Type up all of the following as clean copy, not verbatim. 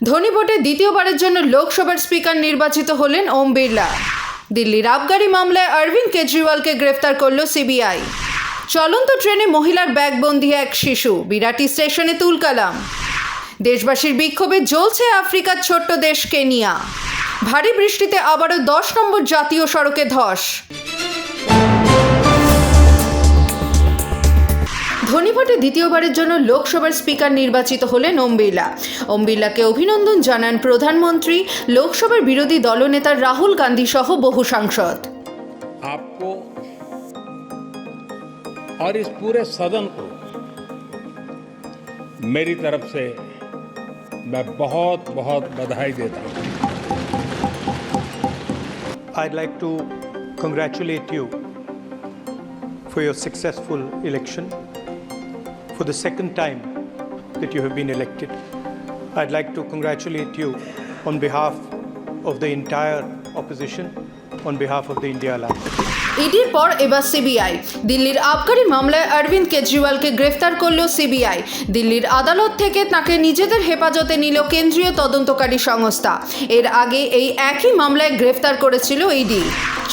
ধনী ভোটে দ্বিতীয়বারের জন্য লোকসভার স্পিকার নির্বাচিত হলেন ওম বিড়লা। দিল্লির আবগারি মামলায় অরবিন্দ কেজরিওয়ালকে গ্রেফতার করল সিবিআই। চলন্ত ট্রেনে মহিলার ব্যাগবন্দি এক শিশু, বিরাটি স্টেশনে তুলকালাম। দেশবাসীর বিক্ষোভে জ্বলছে আফ্রিকার ছোট্ট দেশ কেনিয়া। ভারী বৃষ্টিতে আবারও 10 নম্বর জাতীয় সড়কে ধস। ধনীভোটে দ্বিতীয়বারের জন্য লোকসভার স্পিকার নির্বাচিত হলেন ওম বিড়লা। ওম বিড়লাকে অভিনন্দন জানান প্রধানমন্ত্রী, লোকসভার বিরোধী দলনেতা রাহুল গান্ধী সহ বহু সাংসদ। आपको और इस पूरे सदन को मेरी तरफ से मैं बहुत बहुत बधाई देता हूं। I'd like to congratulate you for your successful election. For the second time that you have been elected, I'd like to congratulate you on behalf of the entire opposition, on behalf of the India Alliance. ইডির পর এবার CBI. দিল্লির আবগারি মামলায় অরবিন্দ কেজরিওয়ালকে গ্রেফতার করল CBI. দিল্লির আদালত থেকে তাকে নিজেদের হেফাজতে নিল কেন্দ্রীয় তদন্তকারী সংস্থা। এর আগে এই একই মামলায় গ্রেফতার করেছিল ইডি।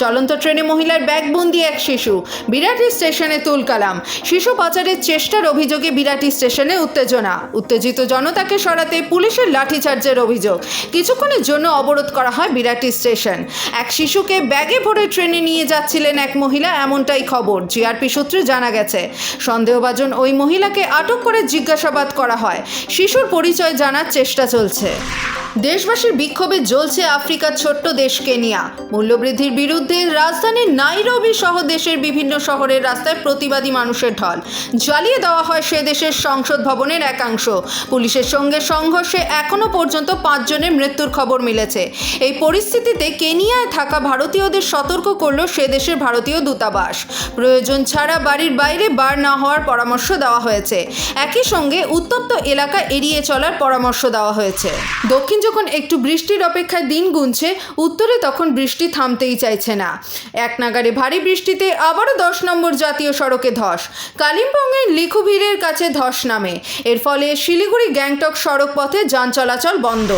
চলন্ত ট্রেনে মহিলার ব্যাগবন্দি এক শিশু, বিরাটি স্টেশনে তুলকালাম। শিশু পাচারের চেষ্টার অভিযোগে বিরাটি স্টেশনে উত্তেজনা। উত্তেজিত জনতাকে সরাতে পুলিশের লাঠিচার্জের অভিযোগ। কিছুক্ষণের জন্য অবরোধ করা হয় বিরাটি স্টেশন। এক শিশুকে ব্যাগে ভরে ট্রেনে নিয়ে যাচ্ছিলেন এক মহিলা, এমনটাই খবর। জিআরপি সূত্রে জানা গেছে, সন্দেহভাজন ওই মহিলাকে আটক করে জিজ্ঞাসাবাদ করা হয়। শিশুর পরিচয় জানার চেষ্টা চলছে। দেশবাসীর বিক্ষোভে জ্বলছে আফ্রিকার ছোট্ট দেশ কেনিয়া। মূল্যবৃদ্ধির বিরুদ্ধে রাজধানী নাইরোবি সহ দেশের বিভিন্ন শহরের রাস্তায় প্রতিবাদী মানুষের ঢল। জ্বালিয়ে দেওয়া হয় সে দেশের সংসদ ভবনের একাংশ। পুলিশের সঙ্গে সংঘর্ষে এখনও পর্যন্ত 5 জনের মৃত্যুর খবর মিলেছে। এই পরিস্থিতিতে কেনিয়ায় থাকা ভারতীয়দের সতর্ক করল সে দেশের ভারতীয় দূতাবাস। প্রয়োজন ছাড়া বাড়ির বাইরে বার না হওয়ার পরামর্শ দেওয়া হয়েছে। একই সঙ্গে উত্তপ্ত এলাকা এড়িয়ে চলার পরামর্শ দেওয়া হয়েছে। দক্ষিণ যখন একটু বৃষ্টির অপেক্ষায় দিন গুনছে, উত্তরে তখন বৃষ্টি থামতেই চাইছে না। এক নাগাড়ে ভারী বৃষ্টিতে আবারও 10 নম্বর জাতীয় সড়কে ধস। কালিম্পংয়ের লিখুভিরের কাছে ধস নামে। এর ফলে শিলিগুড়ি গ্যাংটক সড়ক পথে যান চলাচল বন্ধ।